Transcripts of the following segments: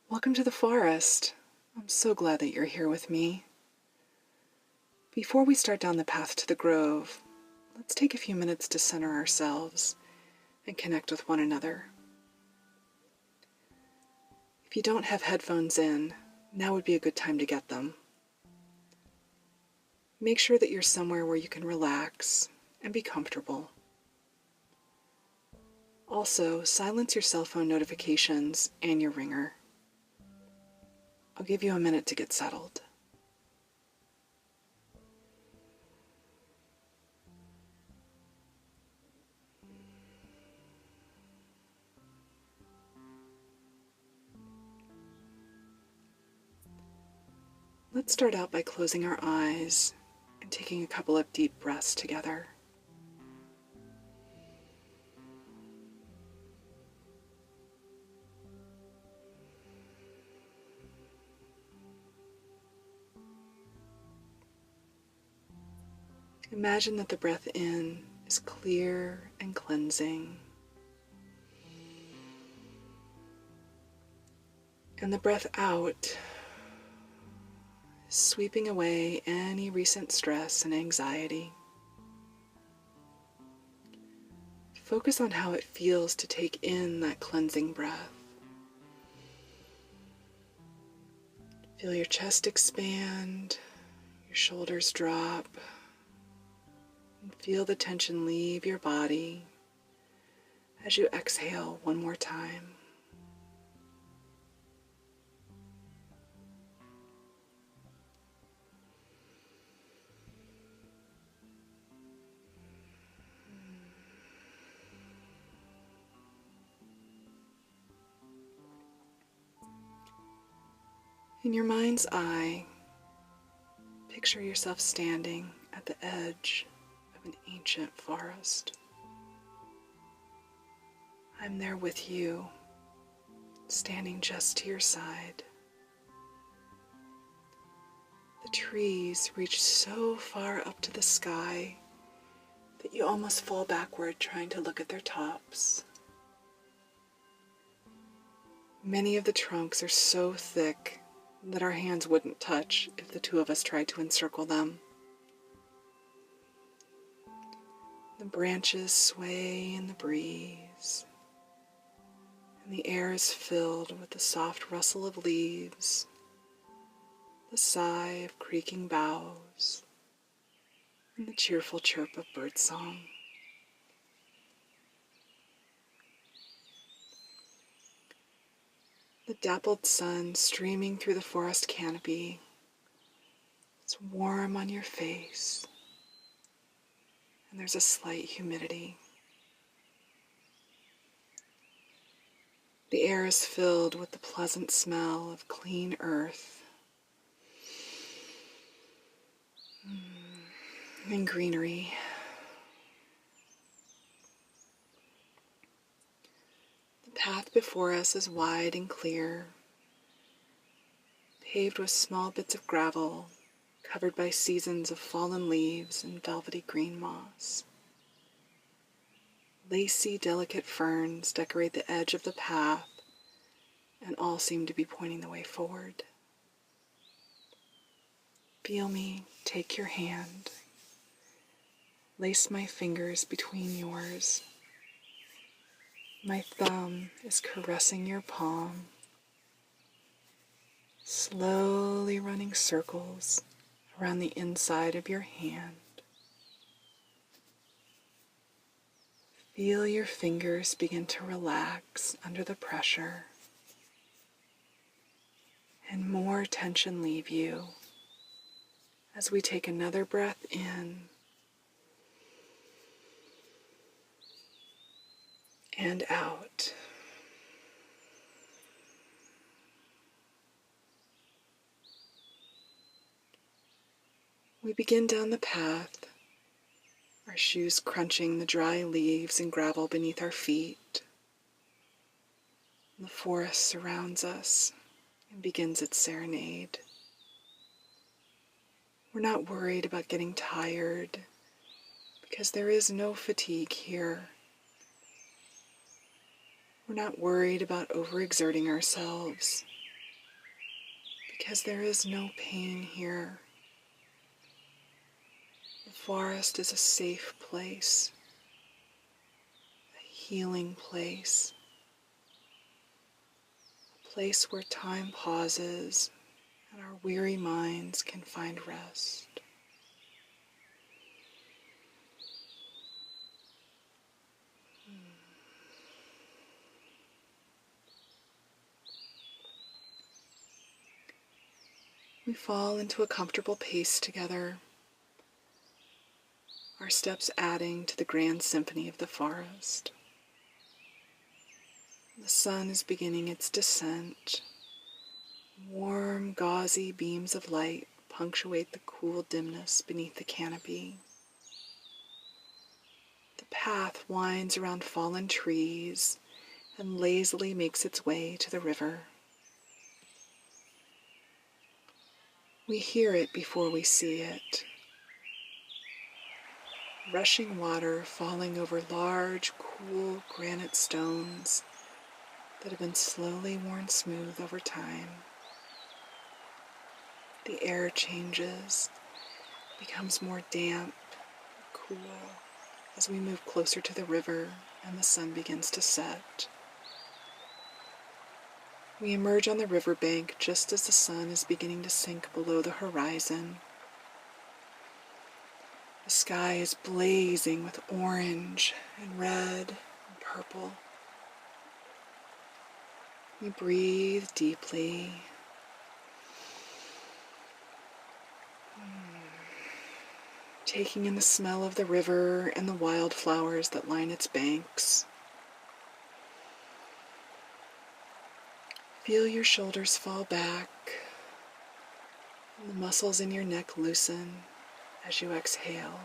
Welcome to the forest. I'm so glad that you're here with me. Before we start down the path to the grove, let's take a few minutes to center ourselves and connect with one another. If you don't have headphones in, now would be a good time to get them. Make sure that you're somewhere where you can relax and be comfortable. Also, silence your cell phone notifications and your ringer. I'll give you a minute to get settled. Let's start out by closing our eyes and taking a couple of deep breaths together. Imagine that the breath in is clear and cleansing, and the breath out is sweeping away any recent stress and anxiety. Focus on how it feels to take in that cleansing breath. Feel your chest expand, your shoulders drop, and feel the tension leave your body as you exhale one more time. In your mind's eye, picture yourself standing at the edge of an ancient forest. I'm there with you, standing just to your side. The trees reach so far up to the sky that you almost fall backward trying to look at their tops. Many of the trunks are so thick that our hands wouldn't touch if the two of us tried to encircle them. The branches sway in the breeze, and the air is filled with the soft rustle of leaves, the sigh of creaking boughs, and the cheerful chirp of birdsong. The dappled sun streaming through the forest canopy is warm on your face, and there's a slight humidity. The air is filled with the pleasant smell of clean earth and greenery. The path before us is wide and clear, paved with small bits of gravel, covered by seasons of fallen leaves and velvety green moss. Lacy, delicate ferns decorate the edge of the path, and all seem to be pointing the way forward. Feel me take your hand, lace my fingers between yours. My thumb is caressing your palm, slowly running circles around the inside of your hand. Feel your fingers begin to relax under the pressure, and more tension leave you as we take another breath in and out. We begin down the path, our shoes crunching the dry leaves and gravel beneath our feet. The forest surrounds us and begins its serenade. We're not worried about getting tired because there is no fatigue here. We're not worried about overexerting ourselves because there is no pain here. The forest is a safe place, a healing place, a place where time pauses and our weary minds can find rest. We fall into a comfortable pace together, our steps adding to the grand symphony of the forest. The sun is beginning its descent. Warm, gauzy beams of light punctuate the cool dimness beneath the canopy. The path winds around fallen trees and lazily makes its way to the river. We hear it before we see it. Rushing water falling over large, cool granite stones that have been slowly worn smooth over time. The air changes, becomes more damp, cool, as we move closer to the river and the sun begins to set. We emerge on the riverbank just as the sun is beginning to sink below the horizon. The sky is blazing with orange and red and purple. We breathe deeply. Taking in the smell of the river and the wildflowers that line its banks. Feel your shoulders fall back and the muscles in your neck loosen as you exhale.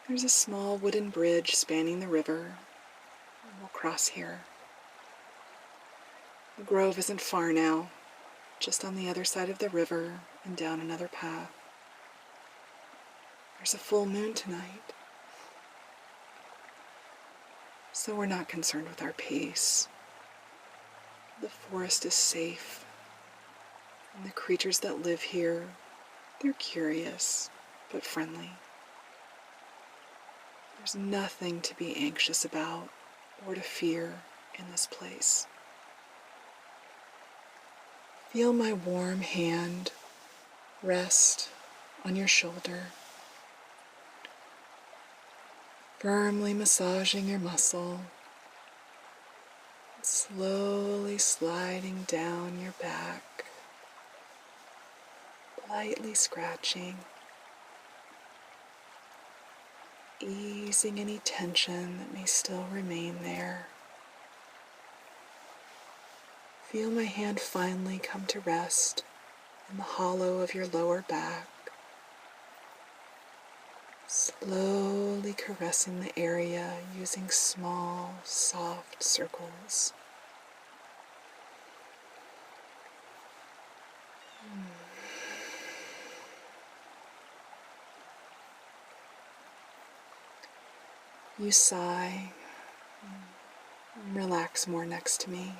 There's a small wooden bridge spanning the river, and we'll cross here. The grove isn't far now, just on the other side of the river and down another path. There's a full moon tonight, so we're not concerned with our pace. The forest is safe, and the creatures that live here, they're curious but friendly. There's nothing to be anxious about or to fear in this place. Feel my warm hand rest on your shoulder, firmly massaging your muscle, slowly sliding down your back, lightly scratching, easing any tension that may still remain there. Feel my hand finally come to rest in the hollow of your lower back, slowly caressing the area using small, soft circles. You sigh and relax more next to me.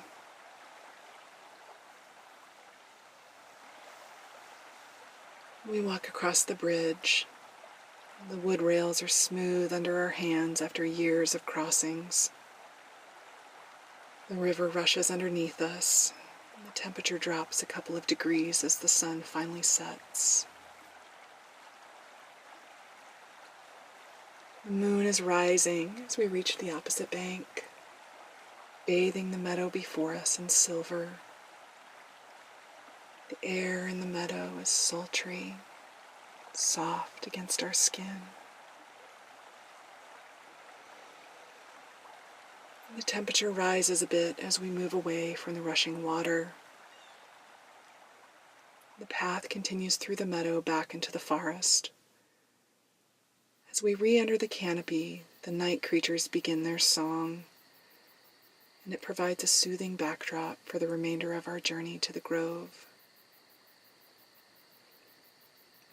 We walk across the bridge. The wood rails are smooth under our hands after years of crossings. The river rushes underneath us, and the temperature drops a couple of degrees as the sun finally sets. The moon is rising as we reach the opposite bank, bathing the meadow before us in silver. The air in the meadow is sultry, soft against our skin. The temperature rises a bit as we move away from the rushing water. The path continues through the meadow back into the forest. As we re-enter the canopy, the night creatures begin their song, and it provides a soothing backdrop for the remainder of our journey to the grove.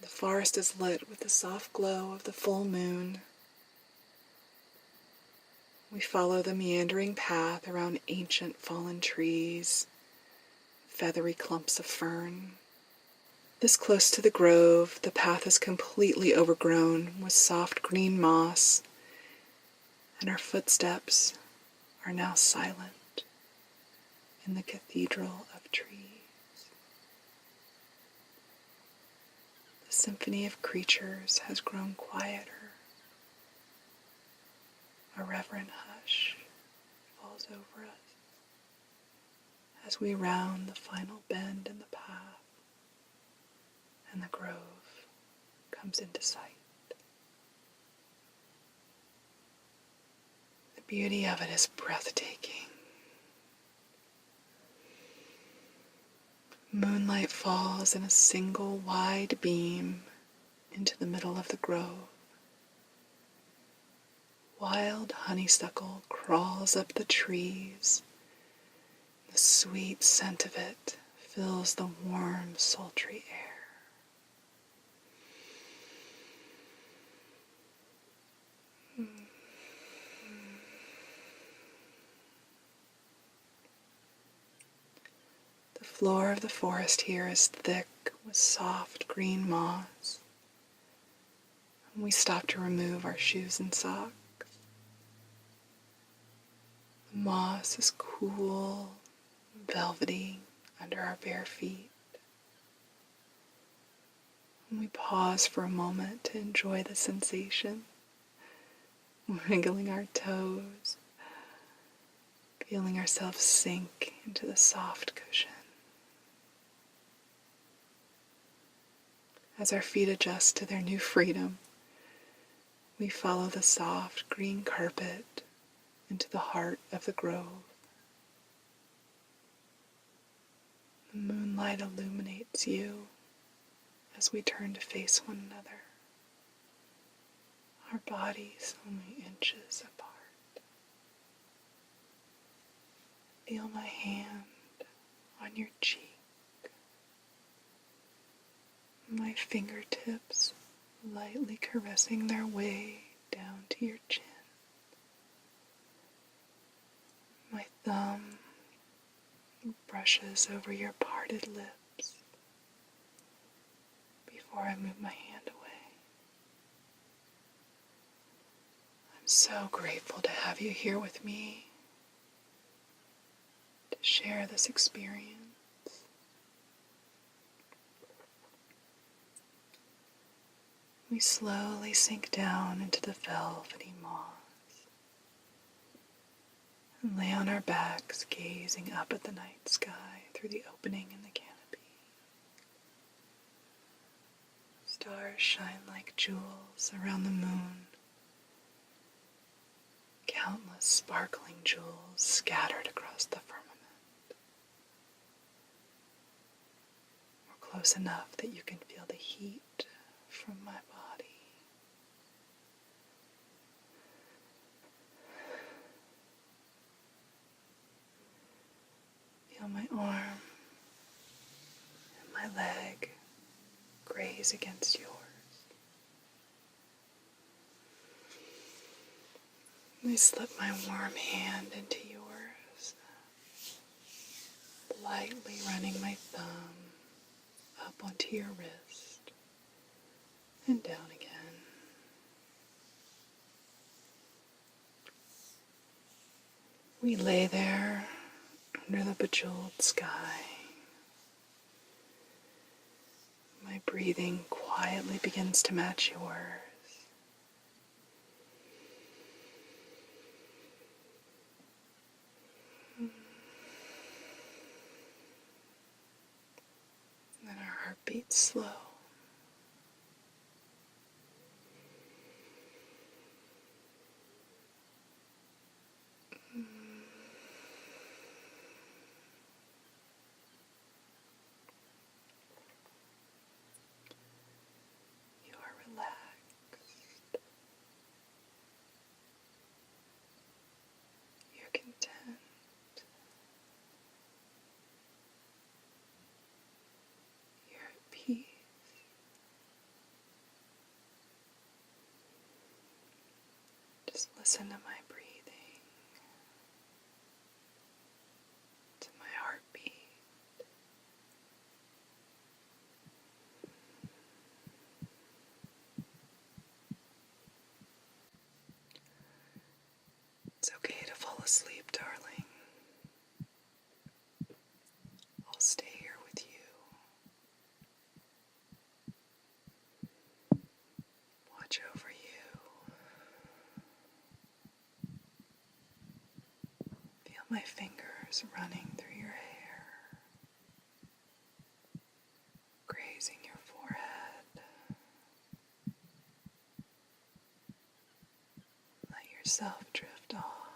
The forest is lit with the soft glow of the full moon. We follow the meandering path around ancient fallen trees, feathery clumps of fern. This close to the grove, the path is completely overgrown with soft green moss, and our footsteps are now silent in the cathedral of trees. The symphony of creatures has grown quieter. A reverent hush falls over us as we round the final bend in the path, and the grove comes into sight. The beauty of it is breathtaking. Moonlight falls in a single wide beam into the middle of the grove. Wild honeysuckle crawls up the trees. The sweet scent of it fills the warm, sultry air. The floor of the forest here is thick with soft green moss. And we stop to remove our shoes and socks. The moss is cool, velvety under our bare feet. And we pause for a moment to enjoy the sensation, wriggling our toes, feeling ourselves sink into the soft cushion. As our feet adjust to their new freedom, we follow the soft green carpet into the heart of the grove. The moonlight illuminates you as we turn to face one another, our bodies only inches apart. Feel my hand on your cheek, my fingertips lightly caressing their way down to your chin. My thumb brushes over your parted lips before I move my hand away. I'm so grateful to have you here with me, to share this experience. We slowly sink down into the velvety moss and lay on our backs, gazing up at the night sky through the opening in the canopy. Stars shine like jewels around the moon, countless sparkling jewels scattered across the firmament. We're close enough that you can feel the heat from my body. Feel my arm and my leg graze against yours. I slip my warm hand into yours, lightly running my thumb up onto your wrist and down again. We lay there under the bejeweled sky. My breathing quietly begins to match yours. Then our heart beats slow. You are relaxed. You're content. You're at peace. Just listen to my breathing, to my heartbeat. It's okay to fall asleep, darling. I'll stay here with you, watch over you. Feel my fingers running through your hair, grazing your forehead. Let yourself drift off